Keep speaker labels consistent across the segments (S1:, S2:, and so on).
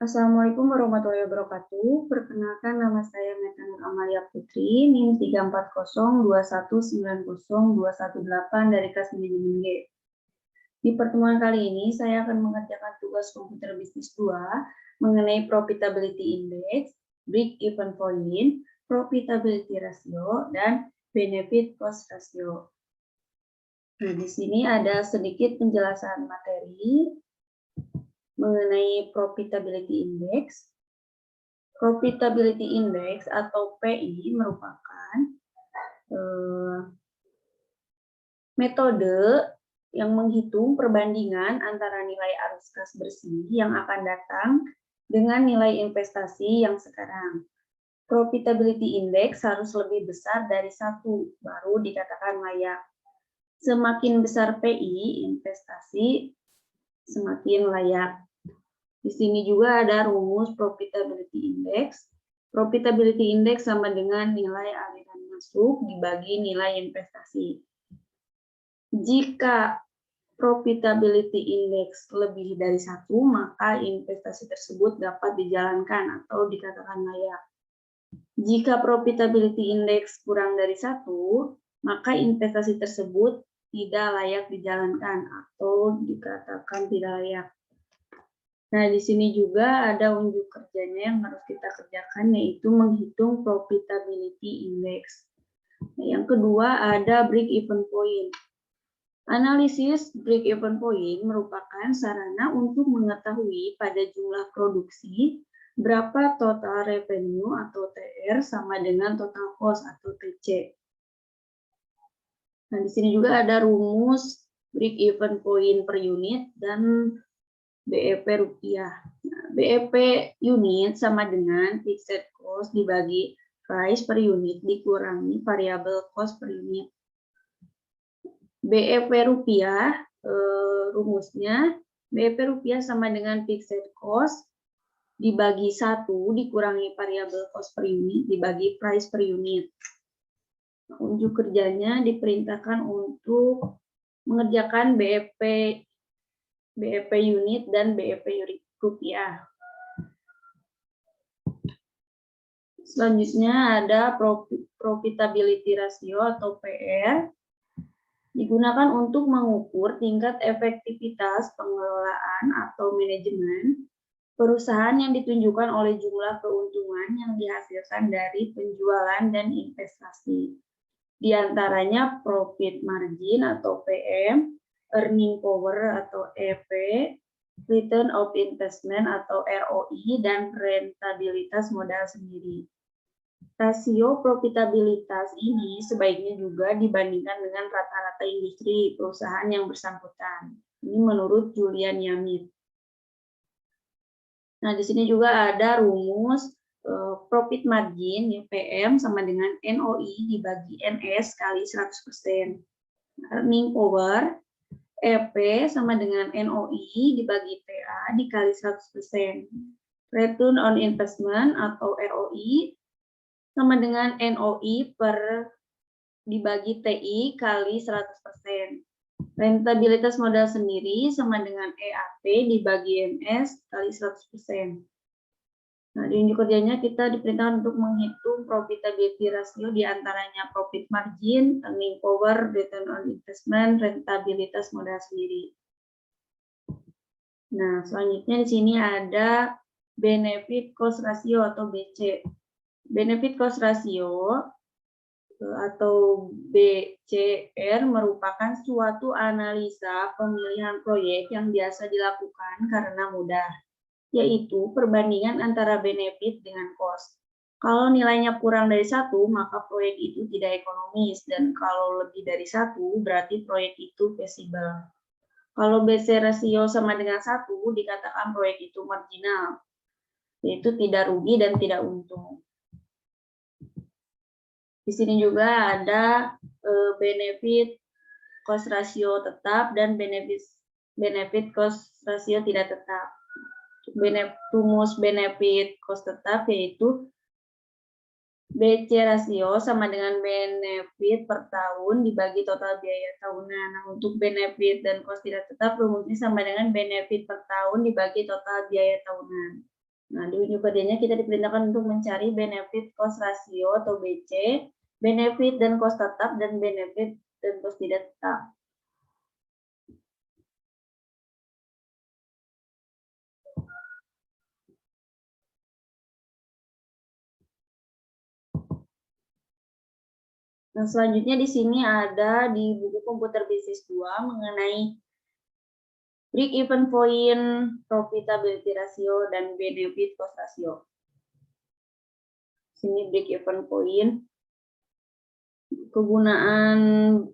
S1: Assalamualaikum warahmatullahi wabarakatuh. Perkenalkan, nama saya Meta Nur Amalia Putri, NIM 3402091902118 dari kelas manajemen G. Di pertemuan kali ini, saya akan mengerjakan tugas komputer bisnis 2 mengenai profitability index, break-even point, profitability ratio, dan benefit cost ratio. Nah, di sini ada sedikit penjelasan materi mengenai profitability index. Profitability index atau PI merupakan metode yang menghitung perbandingan antara nilai arus kas bersih yang akan datang dengan nilai investasi yang sekarang. Profitability index harus lebih besar dari 1, baru dikatakan layak. Semakin besar PI investasi, semakin layak. Di sini juga ada rumus profitability index. Profitability index sama dengan nilai aliran masuk dibagi nilai investasi. Jika profitability index lebih dari 1, maka investasi tersebut dapat dijalankan atau dikatakan layak. Jika profitability index kurang dari 1, maka investasi tersebut tidak layak dijalankan atau dikatakan tidak layak. Nah, di sini juga ada unjuk kerjanya yang harus kita kerjakan, yaitu menghitung profitability index. Nah, yang kedua ada break-even point. Analisis break-even point merupakan sarana untuk mengetahui pada jumlah produksi berapa total revenue atau TR sama dengan total cost atau TC. Nah, di sini juga ada rumus break-even point per unit dan BEP rupiah. Nah, BEP unit sama dengan fixed cost dibagi price per unit dikurangi variable cost per unit. BEP rupiah, rumusnya BEP rupiah sama dengan fixed cost dibagi 1 dikurangi variable cost per unit dibagi price per unit. Unjuk kerjanya diperintahkan untuk mengerjakan BEP unit dan BEP rupiah. Selanjutnya ada profitability ratio atau PR. Digunakan untuk mengukur tingkat efektivitas pengelolaan atau manajemen perusahaan yang ditunjukkan oleh jumlah keuntungan yang dihasilkan dari penjualan dan investasi. Di antaranya profit margin atau PM, earning power atau EP, return of investment atau ROI, dan rentabilitas modal sendiri. Rasio profitabilitas ini sebaiknya juga dibandingkan dengan rata-rata industri perusahaan yang bersangkutan. Ini menurut Julian Yamit. Nah, di sini juga ada rumus profit margin, PM, sama dengan NOI dibagi NS kali 100%. Earning power, EP sama dengan NOI dibagi TA dikali 100%. Return on investment atau ROI sama dengan NOI dibagi TI kali 100%. Rentabilitas modal sendiri sama dengan EAT dibagi MS kali 100%. Nah, di unjuk kerjanya kita diperintahkan untuk menghitung profitability ratio di antaranya profit margin, earning power, return on investment, rentabilitas modal sendiri. Nah, selanjutnya di sini ada benefit cost ratio atau BC. Benefit cost ratio atau BCR merupakan suatu analisa pemilihan proyek yang biasa dilakukan karena mudah, yaitu perbandingan antara benefit dengan cost. Kalau nilainya kurang dari 1, maka proyek itu tidak ekonomis, dan kalau lebih dari 1, berarti proyek itu feasible. Kalau BC rasio sama dengan 1, dikatakan proyek itu marginal, yaitu tidak rugi dan tidak untung. Di sini juga ada benefit cost ratio tetap dan benefit cost ratio tidak tetap. Rumus benefit cost tetap yaitu BC rasio sama dengan benefit per tahun dibagi total biaya tahunan. Nah, untuk benefit dan cost tidak tetap rumusnya sama dengan benefit per tahun dibagi total biaya tahunan. Nah, di ujung kerjanya kita diperintahkan untuk mencari benefit cost ratio atau BC, benefit dan cost tetap, dan benefit dan cost tidak tetap. Nah, selanjutnya di sini ada di buku komputer bisnis 2 mengenai break even point, profitability ratio, dan benefit cost ratio. Sini break even point, kegunaan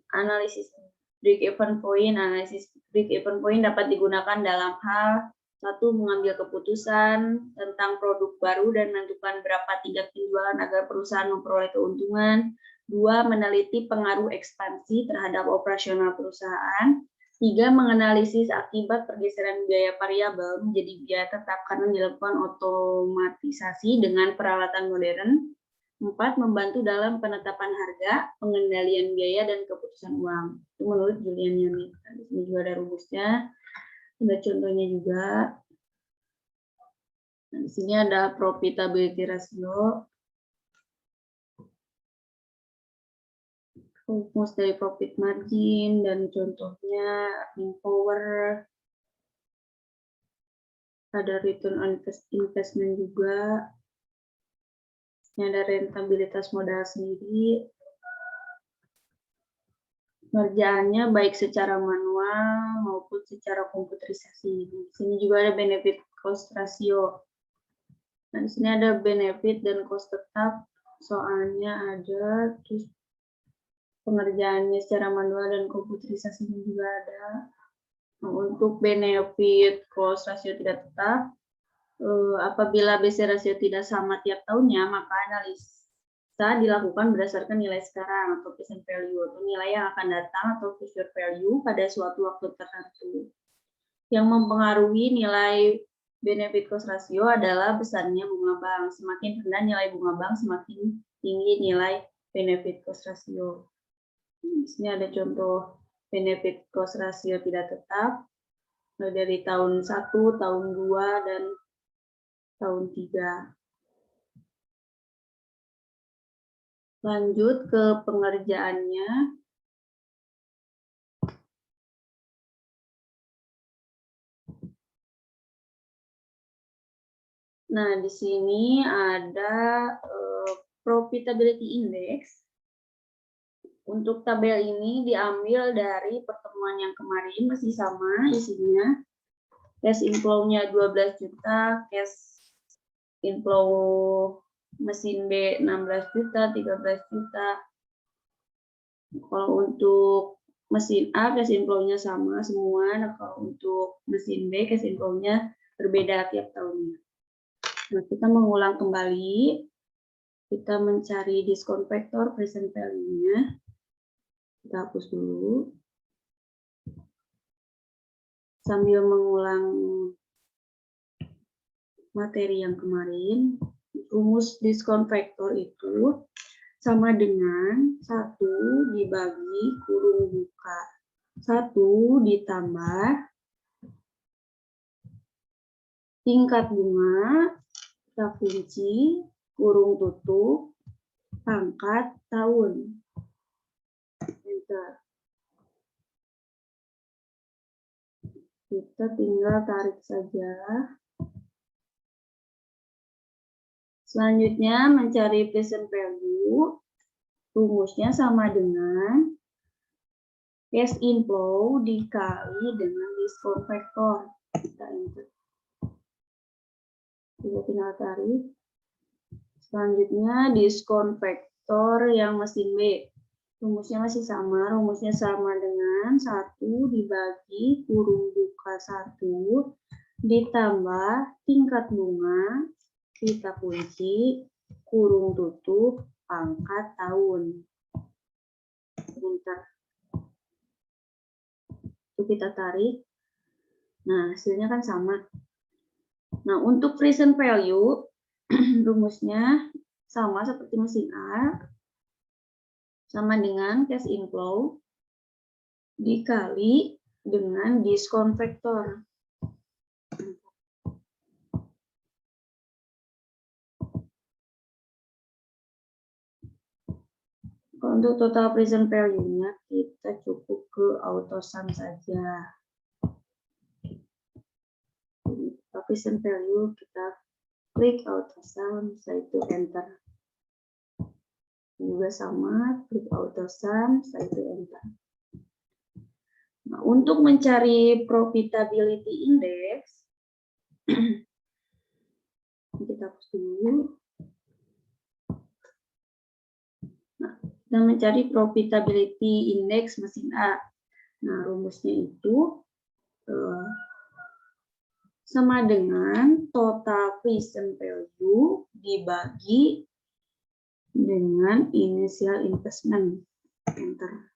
S1: analisis break even point. Analisis break even point dapat digunakan dalam hal: 1. Mengambil keputusan tentang produk baru dan menentukan berapa tingkat penjualan agar perusahaan memperoleh keuntungan. 2. Meneliti pengaruh ekspansi terhadap operasional perusahaan. 3. Menganalisis akibat pergeseran biaya variabel menjadi biaya tetap karena dilakukan otomatisasi dengan peralatan modern. 4. Membantu dalam penetapan harga, pengendalian biaya, dan keputusan uang. Itu menurut Julian Yamit. Di sini juga ada rumusnya, ada contohnya juga. Nah, di sini ada profitability ratio, rumus dari profit margin, dan contohnya earning power. Ada return on investment juga. Ini ada rentabilitas modal sendiri. Pengerjaannya baik secara manual maupun secara komputerisasi. Di sini juga ada benefit cost ratio. Nah, di sini ada benefit dan cost tetap. Soalnya ada, terus pengerjaannya secara manual dan komputerisasinya juga ada. Nah, untuk benefit cost ratio tidak tetap, apabila BC ratio tidak sama tiap tahunnya, maka analisa dilakukan berdasarkan nilai sekarang atau present value, atau nilai yang akan datang atau future value pada suatu waktu tertentu. Yang mempengaruhi nilai benefit cost ratio adalah besarnya bunga bank. Semakin rendah nilai bunga bank, semakin tinggi nilai benefit cost ratio. Di sini ada contoh benefit cost ratio tidak tetap dari tahun 1, tahun 2, dan tahun 3. Lanjut ke pengerjaannya. Nah, di sini ada profitability index. Untuk tabel ini diambil dari pertemuan yang kemarin, masih sama isinya. Cash inflow-nya 12 juta, cash inflow mesin B 16 juta, 13 juta. Kalau untuk mesin A, cash inflow-nya sama semua. Nah, kalau untuk mesin B, cash inflow-nya berbeda tiap tahunnya. Nah, kita mengulang kembali. Kita mencari diskon factor present value-nya. Kita hapus dulu. Sambil mengulang materi yang kemarin, rumus diskon factor itu sama dengan 1 dibagi kurung buka 1 ditambah tingkat bunga kita kunci kurung tutup pangkat tahun. Enter. Kita tinggal tarik saja. Selanjutnya mencari present value. Rumusnya sama dengan cash inflow dikali dengan diskon factor. Kita enter. Kita tinggal tarik. Selanjutnya diskon factor yang mesin B. Rumusnya masih sama. Rumusnya sama dengan 1 dibagi kurung buka 1 ditambah tingkat bunga kita kunci kurung tutup pangkat tahun. Bentar. Itu kita tarik. Nah, hasilnya kan sama. Nah, untuk present value, rumusnya sama seperti mesin A, sama dengan cash inflow dikali dengan diskon factor. Untuk total present value-nya kita cukup ke AutoSum saja. Present value kita klik AutoSum, setelah itu enter. Juga sama, klik AutoSum, setelah itu enter. Nah, untuk mencari profitability index, kita hapus dulu. Nah, kita mencari profitability index mesin A. Nah, rumusnya itu sama dengan total present value dibagi dengan initial investment. Enter.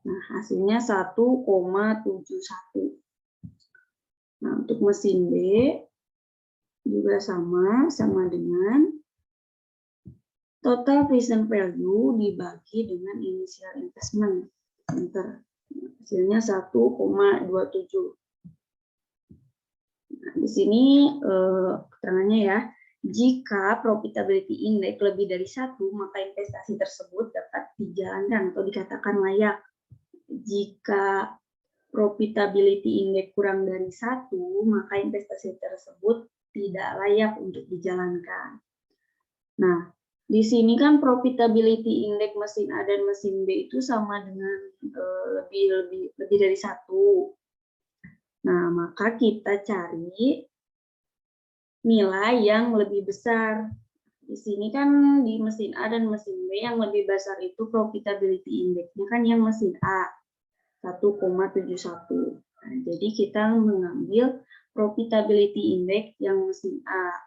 S1: Nah, hasilnya 1,71. Nah, untuk mesin B juga sama dengan total present value dibagi dengan initial investment. Enter. Hasilnya 1,27. Nah, di sini keterangannya ya, jika profitability index lebih dari 1, maka investasi tersebut dapat dijalankan atau dikatakan layak. Jika profitability index kurang dari 1, maka investasi tersebut tidak layak untuk dijalankan. Nah, di sini kan profitability index mesin A dan mesin B itu sama dengan lebih dari 1. Nah, maka kita cari nilai yang lebih besar. Di sini kan di mesin A dan mesin B yang lebih besar itu profitability index-nya kan yang mesin A, 1,71. Nah, jadi kita mengambil profitability index yang mesin A.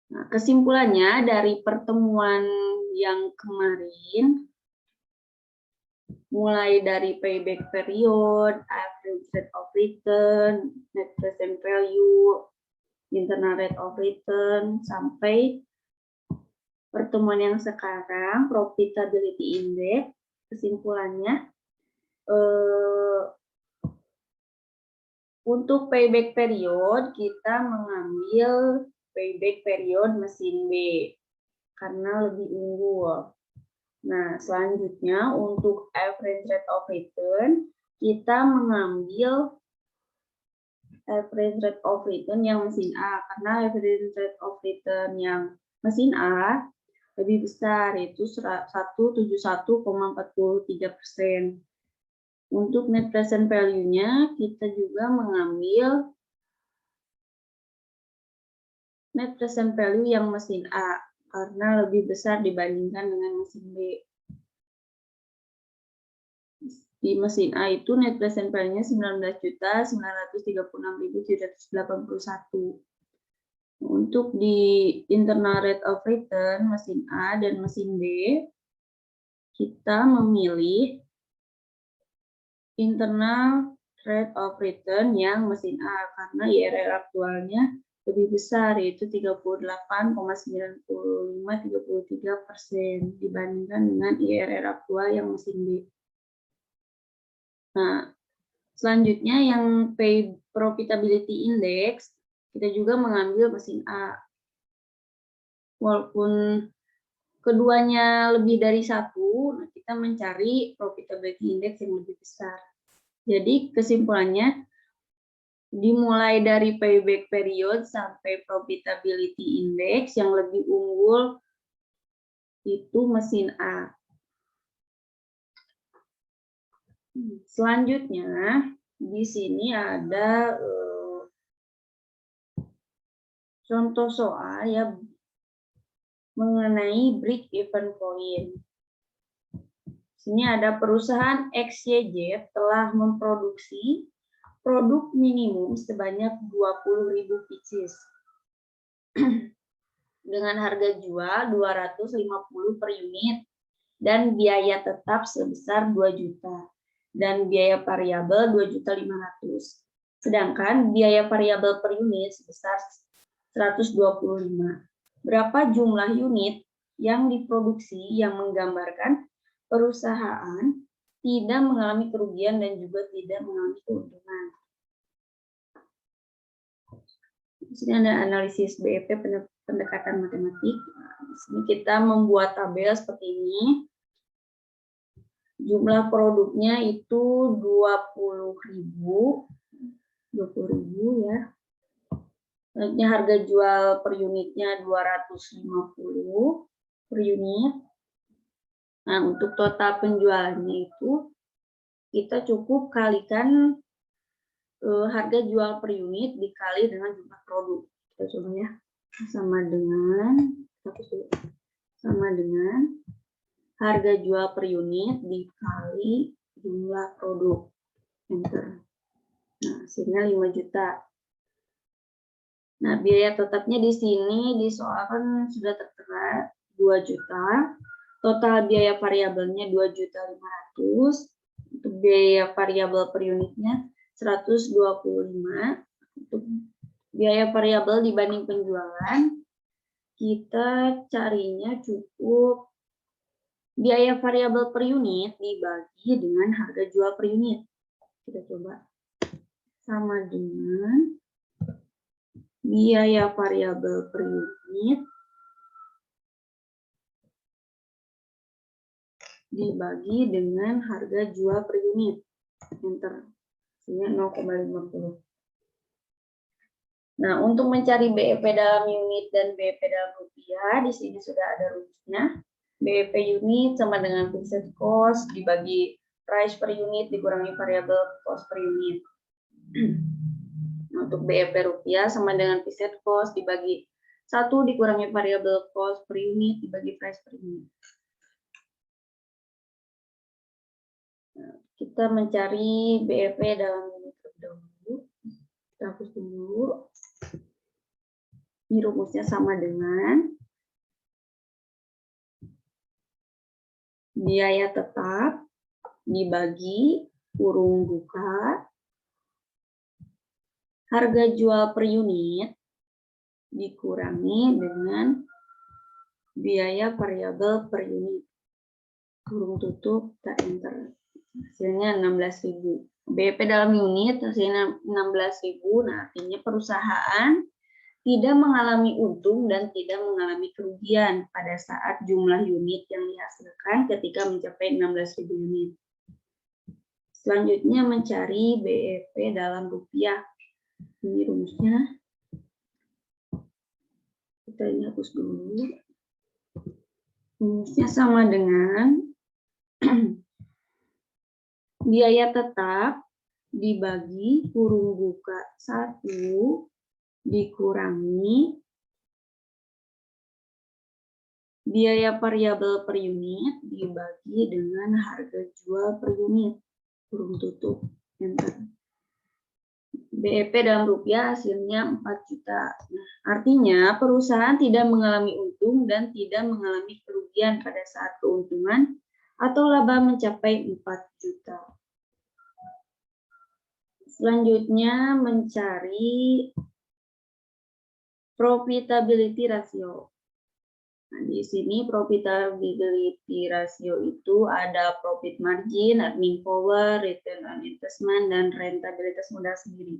S1: Nah, kesimpulannya dari pertemuan yang kemarin, mulai dari payback period, average rate of return, net present value, internal rate of return, sampai pertemuan yang sekarang, profitability index, kesimpulannya, untuk payback period, kita mengambil payback period mesin B, karena lebih unggul. Nah, selanjutnya untuk average rate of return, kita mengambil average rate of return yang mesin A, karena average rate of return yang mesin A lebih besar, yaitu 171,43%. Untuk net present value-nya, kita juga mengambil net present value yang mesin A, karena lebih besar dibandingkan dengan mesin B. Di mesin A itu net present value-nya 19.936.781. Untuk di internal rate of return mesin A dan mesin B, kita memilih internal rate of return yang mesin A karena IRR aktualnya lebih besar, yaitu 38,95-33% dibandingkan dengan IRR aktual yang mesin B. Nah, selanjutnya yang profitability index, kita juga mengambil mesin A. Walaupun keduanya lebih dari 1, kita mencari profitability index yang lebih besar. Jadi kesimpulannya, dimulai dari payback period sampai profitability index yang lebih unggul itu mesin A. Selanjutnya, di sini ada contoh soal ya mengenai break even point. Sini ada perusahaan XYZ telah memproduksi produk minimum sebanyak 20.000 pieces dengan harga jual 250 per unit dan biaya tetap sebesar 2 juta dan biaya variabel 2.500.000. Sedangkan biaya variabel per unit sebesar 125. Berapa jumlah unit yang diproduksi yang menggambarkan perusahaan tidak mengalami kerugian dan juga tidak mengalami keuntungan. Di sini ada analisis BEP pendekatan matematik. Nah, di sini kita membuat tabel seperti ini. Jumlah produknya itu 20.000 ya. Selanjutnya harga jual per unitnya 250 per unit. Nah, untuk total penjualannya itu kita cukup kalikan harga jual per unit dikali dengan jumlah produk. Kita coba ya. Sama dengan harga jual per unit dikali jumlah produk. Enter. Nah, hasilnya 5 juta. Nah, biaya tetapnya di sini disoalkan sudah tertera 2 juta. Total biaya variabelnya 2.500.000. Untuk biaya variabel per unitnya 125. Untuk biaya variabel dibanding penjualan, kita carinya cukup biaya variabel per unit dibagi dengan harga jual per unit. Kita coba. Sama dengan biaya variabel per unit dibagi dengan harga jual per unit. Enter. Hasilnya 0,50. Nah, untuk mencari BEP dalam unit dan BEP dalam rupiah, di sini sudah ada rumusnya. BEP unit sama dengan fixed cost dibagi price per unit dikurangi variable cost per unit. Untuk BEP rupiah sama dengan fixed cost dibagi 1 dikurangi variable cost per unit dibagi price per unit. Nah, kita mencari BEP dalam unit terlebih dahulu. Kita hapus dulu. Ini rumusnya sama dengan biaya tetap dibagi kurung buka harga jual per unit dikurangi dengan biaya variabel per unit. Kurung tutup, kita enter. Hasilnya 16.000. BEP dalam unit hasilnya 16.000. Nah, artinya perusahaan tidak mengalami untung dan tidak mengalami kerugian pada saat jumlah unit yang dihasilkan ketika mencapai 16.000 unit. Selanjutnya mencari BEP dalam rupiah. Ini rumusnya. Kita ini hapus dulu. Rumusnya sama dengan biaya tetap dibagi kurung buka 1 dikurangi biaya variabel per unit dibagi dengan harga jual per unit. Kurung tutup. Enter. BEP dalam rupiah hasilnya 4 juta. Nah, artinya perusahaan tidak mengalami untung dan tidak mengalami kerugian pada saat keuntungan atau laba mencapai 4 juta. Selanjutnya mencari profitability ratio. Nah, di sini profitability ratio itu ada profit margin, earning power, return on investment, dan rentabilitas modal sendiri.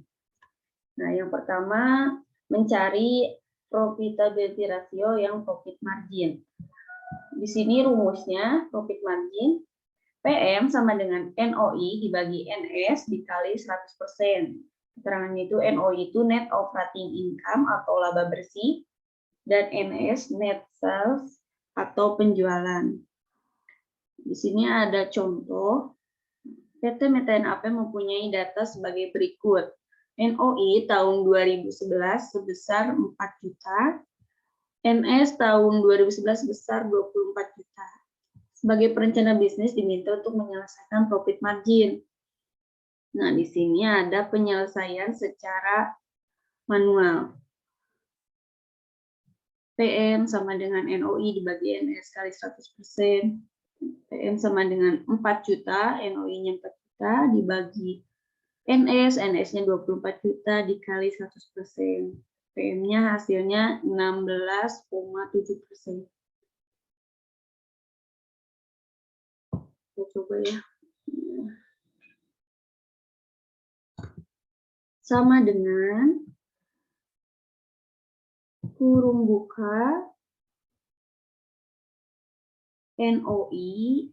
S1: Nah, yang pertama mencari profitability ratio yang profit margin. Di sini rumusnya profit margin PM sama dengan NOI dibagi NS dikali 100%. Keterangannya itu NOI itu net operating income atau laba bersih dan NS net sales atau penjualan. Di sini ada contoh. PT Metain AP mempunyai data sebagai berikut. NOI tahun 2011 sebesar 4 juta, NS tahun 2011 sebesar 24 juta. Sebagai perencana bisnis diminta untuk menyelesaikan profit margin. Nah, di sini ada penyelesaian secara manual. PM sama dengan NOI dibagi NS kali 100%. PM sama dengan 4 juta, NOI-nya 4 juta dibagi NS, NS-nya 24 juta dikali 100%. PM-nya hasilnya 16,7%. Kita coba ya. Sama dengan kurung buka NOI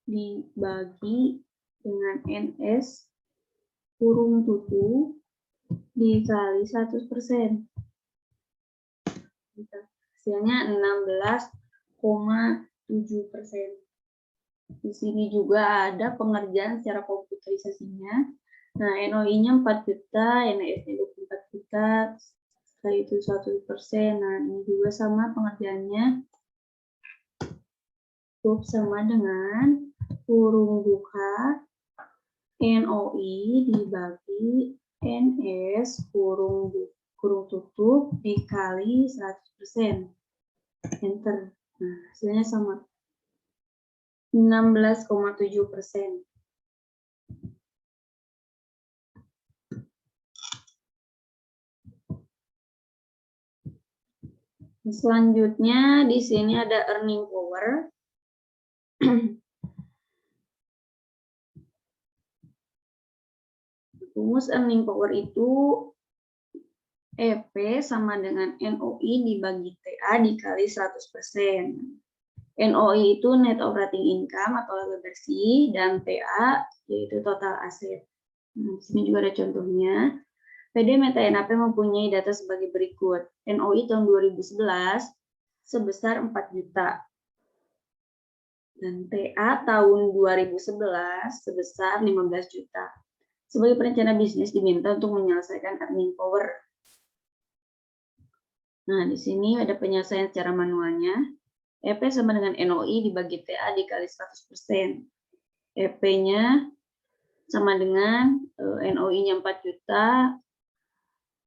S1: dibagi dengan NS kurung tutup dikali 100%. Hasilnya 16,7%. Di sini juga ada pengerjaan secara komputerisasinya. Nah, NOI-nya 4 juta, NS-nya 24 juta, setelah itu 100%. Nah, ini juga sama pengerjaannya. Sama dengan kurung buka NOI dibagi NS kurung tutup dikali 100%. Enter. Nah, hasilnya sama. 16,7%. Selanjutnya di sini ada earning power. Rumus earning power itu EP sama dengan NOI dibagi TA dikali 100%. NOI itu net operating income atau laba bersih, dan TA yaitu total aset. Nah, di sini juga ada contohnya. PD Meta NAP mempunyai data sebagai berikut. NOI tahun 2011 sebesar 4 juta. Dan TA tahun 2011 sebesar 15 juta. Sebagai perencana bisnis diminta untuk menyelesaikan earning power. Nah, di sini ada penyelesaian secara manualnya. EP sama dengan NOI dibagi TA dikali 100%. EP-nya sama dengan NOI-nya 4 juta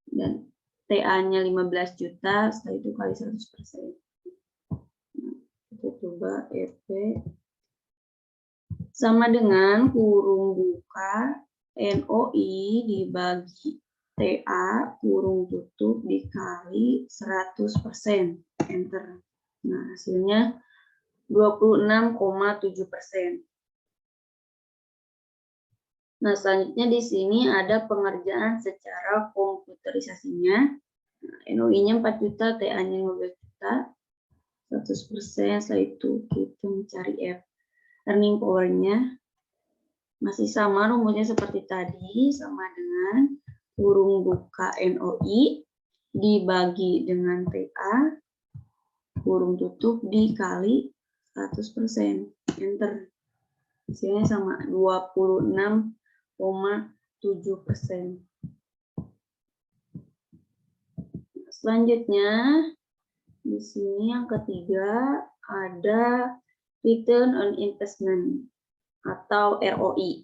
S1: dan TA-nya 15 juta, setelah itu kali 100%. Kita coba EP sama dengan kurung buka NOI dibagi TA kurung tutup dikali 100%. Enter. Nah, hasilnya 26,7%. Nah, selanjutnya di sini ada pengerjaan secara komputerisasinya. Nah, NOI-nya 4 juta, TA-nya 15 juta, 100%. Setelah itu kita mencari F. Earning power-nya masih sama, rumusnya seperti tadi, sama dengan kurung buka NOI dibagi dengan TA kurung tutup dikali 100%. Enter. Hasilnya sama, 26,7%. Selanjutnya di sini yang ketiga ada return on investment atau ROI.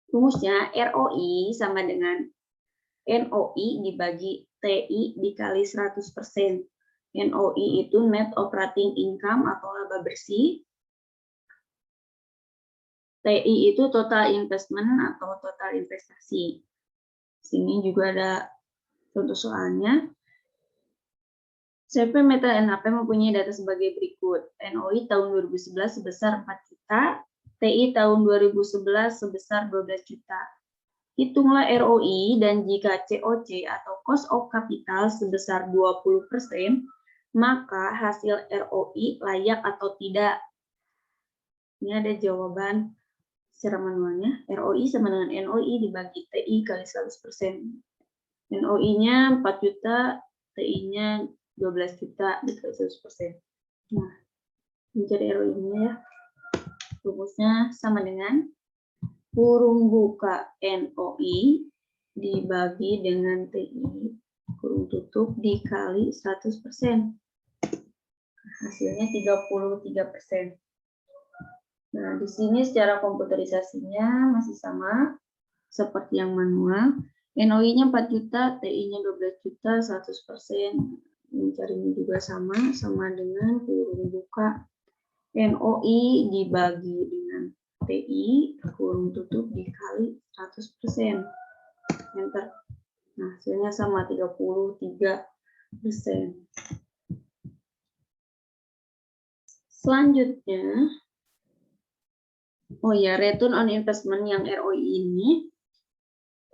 S1: Rumusnya ROI sama dengan NOI dibagi TI dikali 100%. NOI itu net operating income atau laba bersih. TI itu total investment atau total investasi. Sini juga ada contoh soalnya. CP Meta NAP mempunyai data sebagai berikut. NOI tahun 2011 sebesar 4 juta, TI tahun 2011 sebesar 12 juta. Hitunglah ROI dan jika COC atau cost of capital sebesar 20%, maka hasil ROI layak atau tidak. Ini ada jawaban secara manualnya. ROI sama dengan NOI dibagi TI kali 100%. NOI-nya 4 juta, TI-nya 12 juta dikali 100%. Nah, mencari ROI-nya ya. Rumusnya sama dengan kurung buka NOI dibagi dengan TI kurung tutup dikali 100%. Hasilnya 33%. Nah, di sini secara komputerisasinya masih sama seperti yang manual. NOI-nya 4 juta, TI-nya 12 juta, 100%. Mencarinya juga sama dengan kurung buka NOI dibagi dengan TI kurung tutup dikali 100%. Enter. Nah, hasilnya sama 33%. Selanjutnya, return on investment yang ROI ini,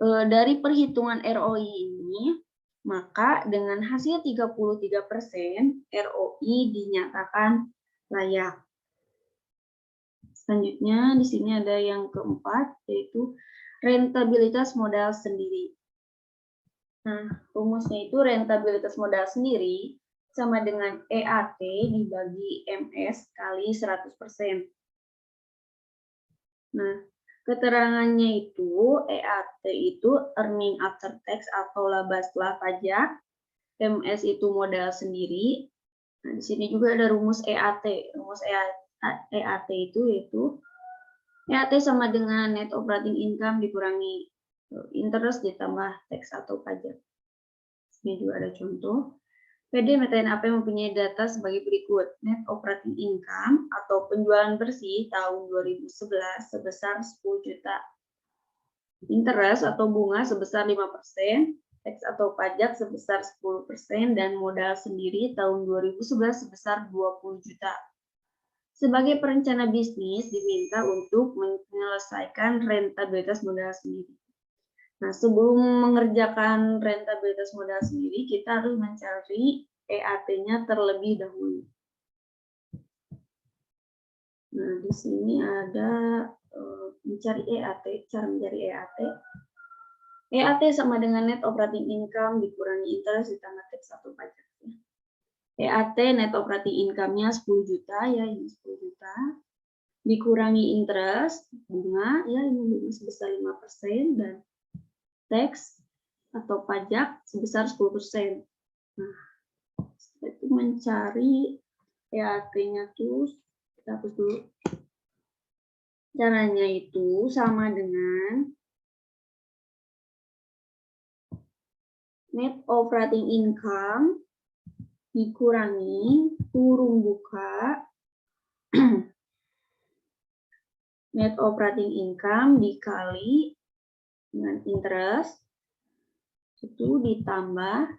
S1: dari perhitungan ROI ini Maka dengan hasil 33%, ROI dinyatakan layak. Selanjutnya di sini ada yang keempat, yaitu rentabilitas modal sendiri. Nah, rumusnya itu rentabilitas modal sendiri sama dengan EAT dibagi MS kali 100%. Nah, keterangannya itu EAT itu earning after tax atau laba setelah pajak, MS itu modal sendiri. Nah, di sini juga ada rumus EAT. Rumus EAT itu yaitu EAT sama dengan net operating income dikurangi interest ditambah tax atau pajak. Ini juga ada contoh. PD MTNAP mempunyai data sebagai berikut. Net operating income atau penjualan bersih tahun 2011 sebesar 10 juta. Interest atau bunga sebesar 5%, tax atau pajak sebesar 10%, dan modal sendiri tahun 2011 sebesar 20 juta. Sebagai perencana bisnis diminta untuk menyelesaikan rentabilitas modal sendiri. Nah, sebelum mengerjakan rentabilitas modal sendiri, kita harus mencari EAT-nya terlebih dahulu. Nah, di sini ada mencari EAT, cara mencari EAT. EAT sama dengan net operating income dikurangi interest ditambah tax atau pajak. EAT net operating income-nya 10 juta, ya ini 10 juta. Dikurangi interest, bunga, ya ini sebesar 5%, dan tax atau pajak sebesar 10%. Nah, setelah itu mencari EAT-nya tuh, kita hapus dulu. Caranya itu sama dengan net operating income dikurangi kurung buka net operating income dikali dengan interest itu ditambah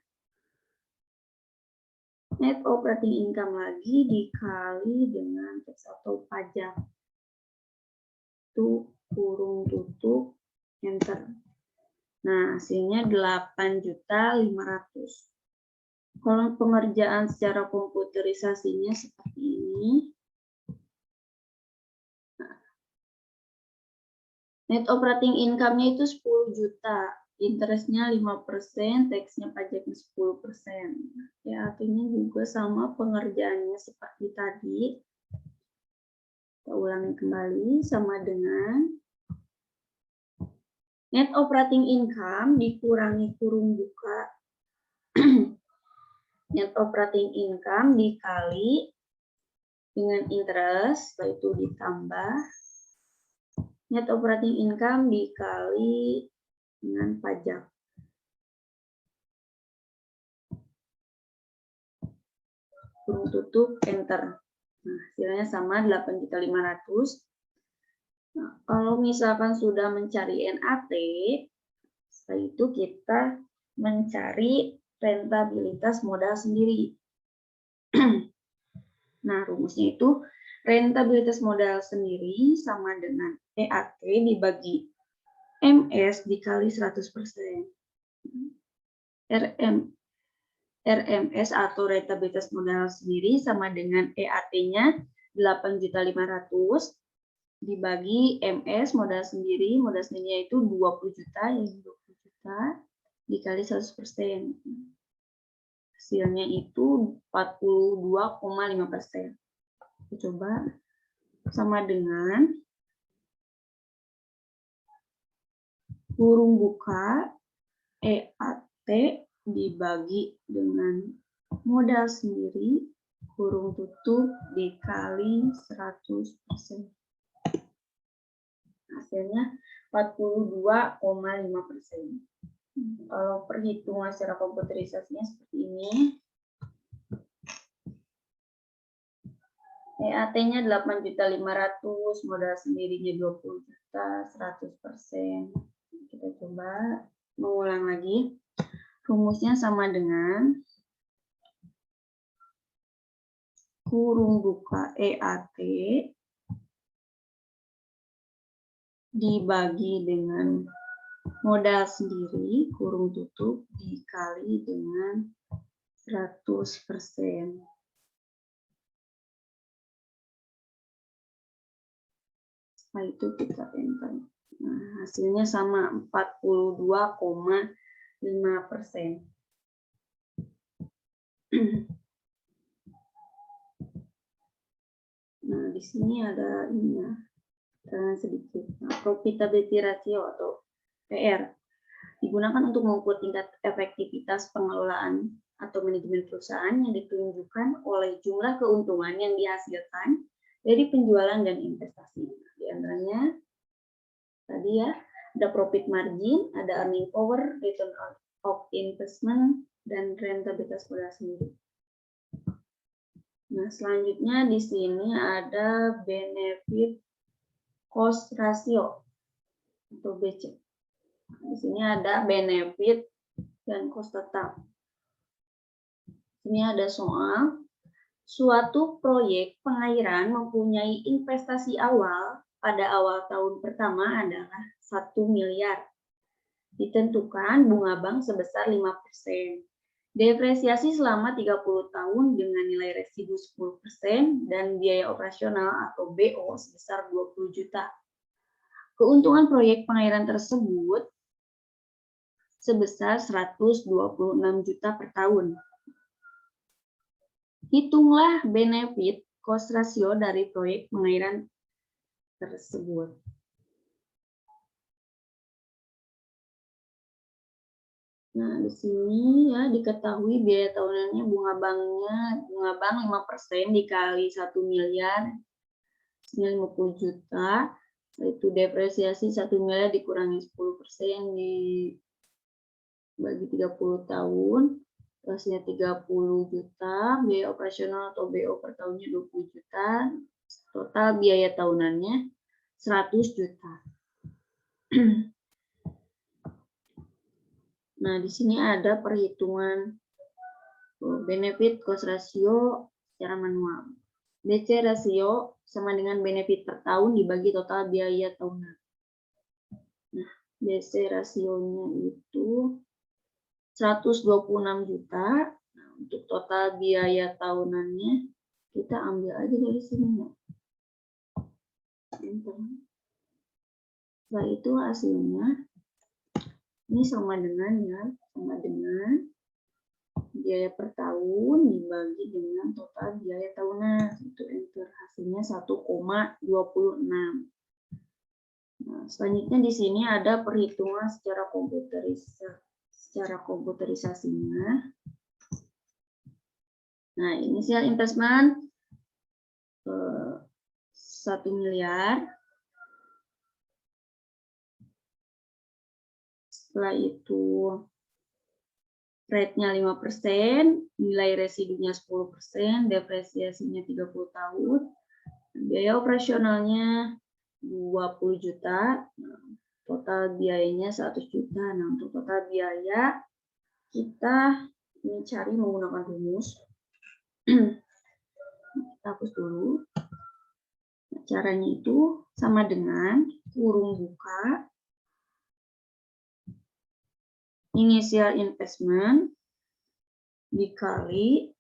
S1: net operating income lagi dikali dengan tax atau pajak. Itu kurung tutup enter. Nah, hasilnya 8.500.000. Kalau pengerjaan secara komputerisasinya seperti ini. Net operating income-nya itu 10 juta. Interest-nya 5%, tax-nya pajaknya 10%. Ya, artinya juga sama pengerjaannya seperti tadi. Kita ulangi kembali, sama dengan net operating income dikurangi kurung buka net operating income dikali dengan interest, setelah itu ditambah net operating income dikali dengan pajak. Kurung tutup enter. Nah, hasilnya sama 8.500.000. Nah, kalau misalkan sudah mencari NAT, setelah itu kita mencari rentabilitas modal sendiri. Nah, rumusnya itu rentabilitas modal sendiri sama dengan EAT dibagi MS dikali 100%. RMS atau rentabilitas modal sendiri sama dengan EAT-nya 8.500.000 dibagi MS modal sendirinya itu 20 juta, ya 20 juta dikali 100%. Hasilnya itu 42,5%. Kita coba sama dengan kurung buka EAT dibagi dengan modal sendiri kurung tutup dikali 100%. Hasilnya 42,5%. Kalau perhitungan secara komputerisasinya seperti ini. EAT-nya 8.500.000, modal sendirinya 20 juta, 100%. Kita coba mengulang lagi. Rumusnya sama dengan kurung buka EAT dibagi dengan modal sendiri kurung tutup dikali dengan 100%. Setelah itu kita enter. Nah, hasilnya sama 42,5%. Nah, di sini ada ini ya, sedikit. Nah, profitability ratio atau PR digunakan untuk mengukur tingkat efektivitas pengelolaan atau manajemen perusahaan yang ditunjukkan oleh jumlah keuntungan yang dihasilkan dari penjualan dan investasi. Di antaranya tadi ya, ada profit margin, ada earning power, return of investment, dan rentabilitas modal sendiri. Nah, selanjutnya di sini ada benefit cost ratio atau BC. Di sini ada benefit dan cost tetap. Ini ada soal, suatu proyek pengairan mempunyai investasi awal pada awal tahun pertama adalah 1 miliar. Ditentukan bunga bank sebesar 5%. Depresiasi selama 30 tahun dengan nilai residu 10% dan biaya operasional atau BO sebesar 20 juta. Keuntungan proyek pengairan tersebut sebesar 126 juta per tahun. Hitunglah benefit cost ratio dari proyek pengairan tersebut. Nah, di sini ya diketahui biaya tahunannya bunga bank 5% dikali 1 miliar, 50 juta, itu depresiasi 1 miliar dikurangi 10% dibagi 30 tahun, hasilnya 30 juta, biaya operasional atau BO per tahunnya 20 juta, total biaya tahunannya 100 juta. Nah, di sini ada perhitungan benefit cost ratio secara manual. BC ratio sama dengan benefit per tahun dibagi total biaya tahunan. Nah, BC rasionya itu 126 juta. Nah, untuk total biaya tahunannya kita ambil aja dari sini. Setelah itu hasilnya ini sama dengan biaya per tahun dibagi dengan total biaya tahunan. Itu enter, hasilnya 1,26. Nah, selanjutnya di sini ada perhitungan secara komputerisasinya. Nah, initial investment 1 miliar. Setelah itu rate-nya 5%, nilai residunya 10%, depresiasinya 30 tahun, biaya operasionalnya 20 juta, total biayanya 100 juta. Nah, untuk total biaya kita ini cari menggunakan rumus. Kita hapus dulu. Nah, caranya itu sama dengan kurung buka initial investment dikali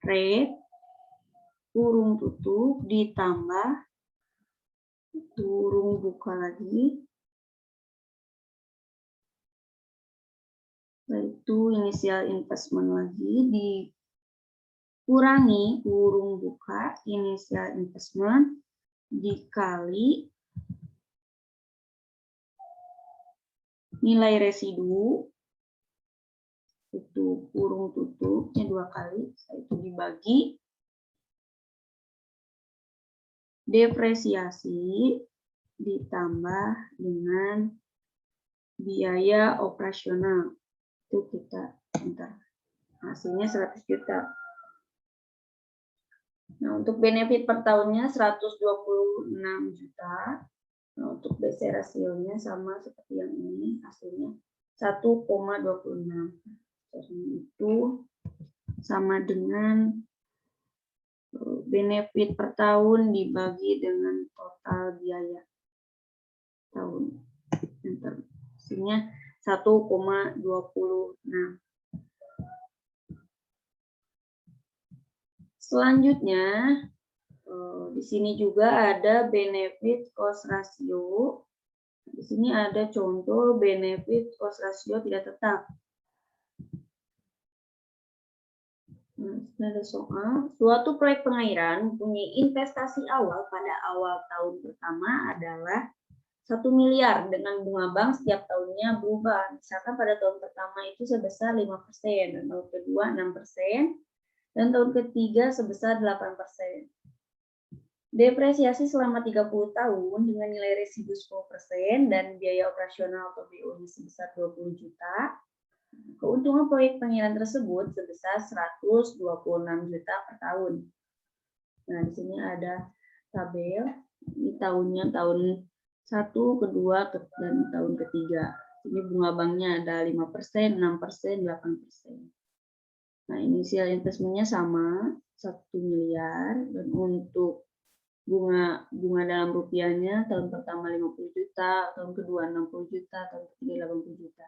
S1: rate kurung tutup ditambah kurung buka lagi, yaitu initial investment lagi dikurangi kurung buka initial investment dikali nilai residu, itu kurung tutupnya 2 kali, itu dibagi depresiasi ditambah dengan biaya operasional. Itu kita enter. Hasilnya 100 juta. Nah, untuk benefit per tahunnya 126 juta. Nah, untuk BC rasionya sama seperti yang ini, hasilnya 1,26. Jadi itu sama dengan benefit per tahun dibagi dengan total biaya. tahun. Enter. Hasilnya 1,26. Selanjutnya, di sini juga ada benefit cost ratio. Di sini ada contoh benefit cost ratio tidak tetap. Nah, ada soal, suatu proyek pengairan mempunyai investasi awal pada awal tahun pertama adalah 1 miliar dengan bunga bank setiap tahunnya berubah. Misalkan pada tahun pertama itu sebesar 5%, dan tahun kedua 6%, dan tahun ketiga sebesar 8%. Depresiasi selama 30 tahun dengan nilai residu 10% dan biaya operasional atau BO-nya sebesar 20 juta. Keuntungan proyek pengairan tersebut sebesar 126 juta per tahun. Nah, di sini ada tabel, ini tahunnya tahun 1, kedua, dan tahun ketiga. Ini bunga banknya ada 5%, 6%, 8%. Nah, inisial investmentnya sama, 1 miliar, dan untuk bunga dalam rupiahnya tahun pertama 50 juta, tahun kedua 60 juta, tahun ketiga 80 juta.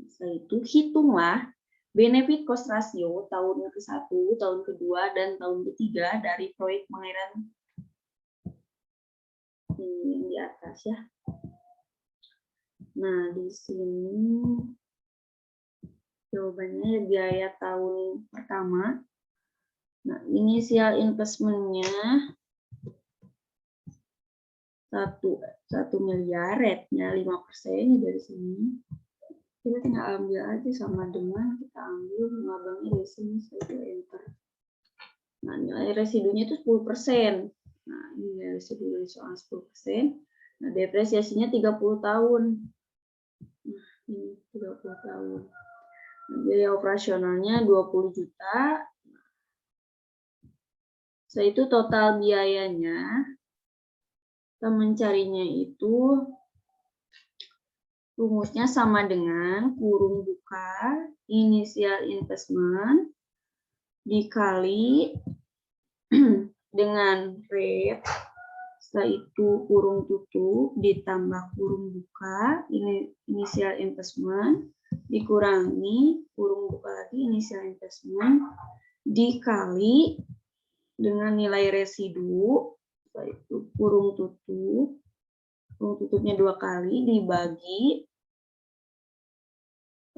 S1: Setelah itu hitunglah benefit cost ratio tahun ke-1, tahun kedua, dan tahun ketiga dari proyek pengairan ini yang di atas ya. Nah, di sini jawabannya biaya tahun pertama. Nah, inisial investmentnya 1 miliar, rate-nya 5% dari sini. Kita tinggal ambil aja sama dengan kita ambil bunga banknya dari sini, saya enter. Nah, nilai residunya itu 10%. Nah, ini nilai residu dari soal 10%. Nah, depresiasinya 30 tahun. Nah, ini 30 tahun. Nah, biaya operasionalnya 20 juta. Setelah itu total biayanya, kita mencarinya itu rumusnya sama dengan kurung buka inisial investment dikali dengan rate, setelah itu kurung tutup ditambah kurung buka inisial investment dikurangi kurung buka lagi inisial investment dikali dengan nilai residu, setelah itu kurung tutupnya 2 kali dibagi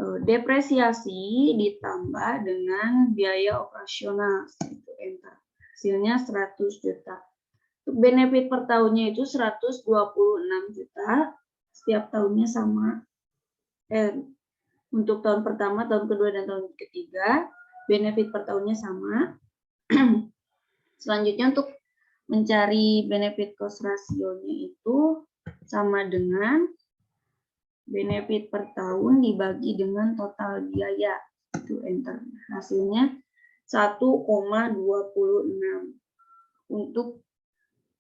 S1: depresiasi ditambah dengan biaya operasional, itu enter. Hasilnya 100 juta. Untuk benefit per tahunnya itu 126 juta, setiap tahunnya sama. Untuk tahun pertama, tahun kedua, dan tahun ketiga, benefit per tahunnya sama. Selanjutnya untuk mencari benefit cost ratio-nya itu sama dengan benefit per tahun dibagi dengan total biaya, itu enter. Hasilnya 1,26. Untuk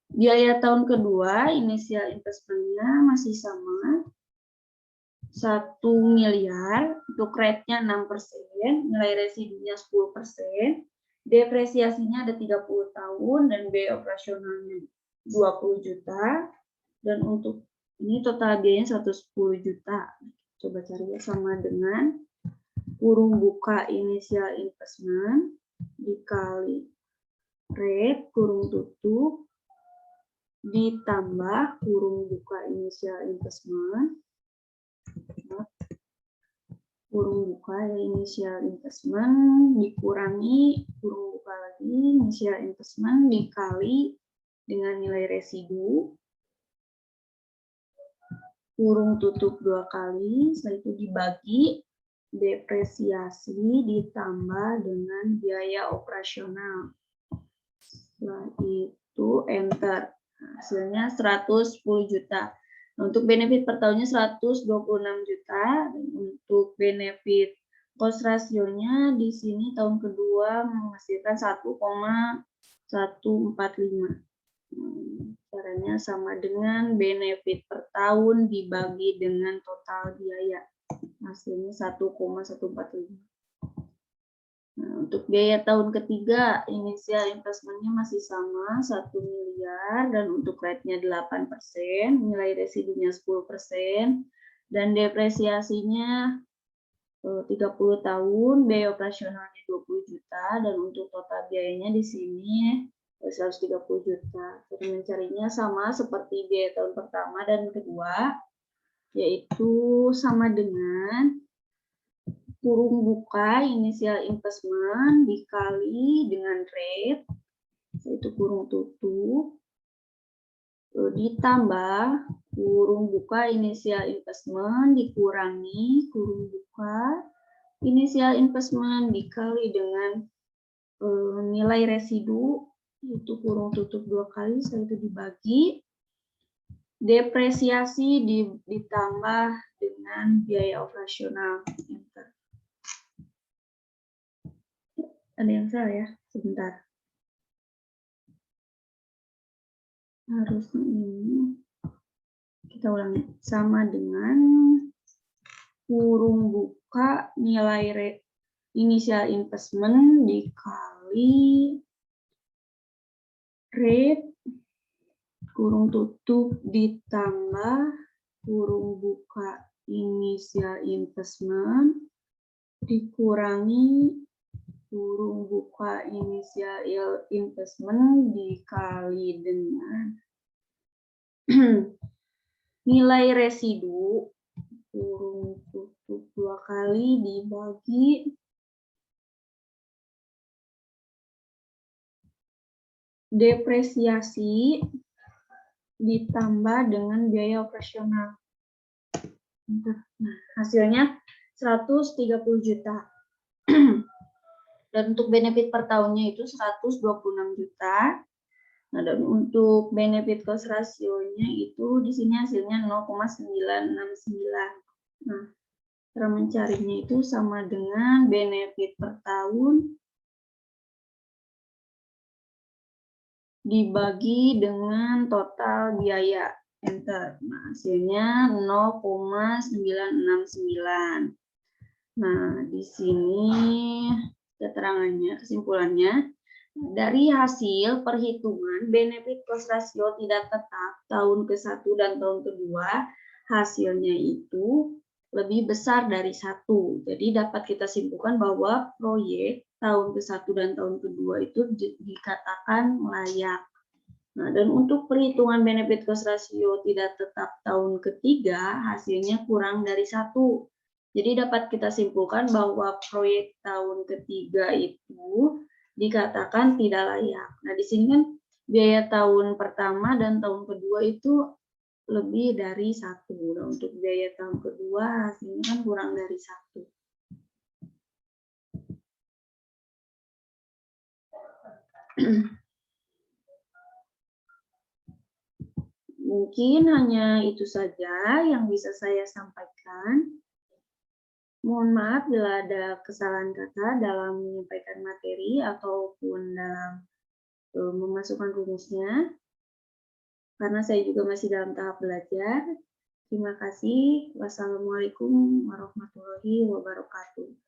S1: biaya tahun kedua inisial investmentnya masih sama 1 miliar, untuk rate-nya 6%, nilai residunya 10%, depresiasinya ada 30 tahun dan biaya operasionalnya 20 juta, dan untuk ini total biayanya 110 juta. Coba cari ya, sama dengan kurung buka inisial investment dikali rate kurung tutup ditambah kurung buka inisial investment kurung buka inisial investment dikurangi kurung buka lagi inisial investment dikali dengan nilai residu kurung tutup 2 kali, setelah itu dibagi depresiasi ditambah dengan biaya operasional. Setelah itu enter. Hasilnya 110 juta. Nah, untuk benefit per tahunnya 126 juta. Dan untuk benefit cost ratio-nya di sini tahun kedua menghasilkan 1,145. Caranya sama dengan benefit per tahun dibagi dengan total biaya. Hasilnya 1,145. Nah, untuk Untuk biaya tahun ketiga, inisial investmentnya masih sama, 1 miliar, dan untuk rate-nya 8%, nilai residunya 10%, dan depresiasinya 30 tahun, biaya operasionalnya 20 juta, dan untuk total biayanya di sini 130 juta. Cara mencarinya sama seperti biaya tahun pertama dan kedua, yaitu sama dengan kurung buka inisial investment dikali dengan rate, yaitu kurung tutup, ditambah kurung buka inisial investment dikurangi kurung buka inisial investment dikali dengan nilai residu, yaitu kurung tutup 2 kali, setelah itu dibagi, depresiasi ditambah dengan biaya operasional. Enter. Ada yang salah ya? Sebentar. Harusnya ini kita ulangi. Sama dengan kurung buka nilai inisial investment dikali rate kurung tutup ditambah kurung buka inisial investment dikurangi kurung buka inisial investment dikali dengan nilai residu kurung tutup 2 kali dibagi depresiasi ditambah dengan biaya operasional. Nah, hasilnya 130 juta. Dan untuk benefit per tahunnya itu 126 juta. Nah, dan untuk benefit cost rasionya itu di sini hasilnya 0,969. Nah, cara mencarinya itu sama dengan benefit per tahun dibagi dengan total biaya. Enter. Nah, hasilnya 0,969. Nah, di sini keterangannya, kesimpulannya, dari hasil perhitungan benefit cost ratio tidak tetap tahun ke-1 dan tahun kedua, hasilnya itu lebih besar dari 1. Jadi dapat kita simpulkan bahwa proyek tahun ke-1 dan tahun kedua itu dikatakan layak. Nah, dan untuk perhitungan benefit cost ratio tidak tetap tahun ketiga, hasilnya kurang dari 1. Jadi dapat kita simpulkan bahwa proyek tahun ketiga itu dikatakan tidak layak. Nah, di sini kan biaya tahun pertama dan tahun kedua itu lebih dari 1. Nah, untuk biaya tahun kedua hasilnya kan kurang dari 1. Mungkin hanya itu saja yang bisa saya sampaikan. Mohon maaf bila ada kesalahan kata dalam menyampaikan materi ataupun dalam memasukkan rumusnya, karena saya juga masih dalam tahap belajar. Terima kasih. Wassalamualaikum warahmatullahi wabarakatuh.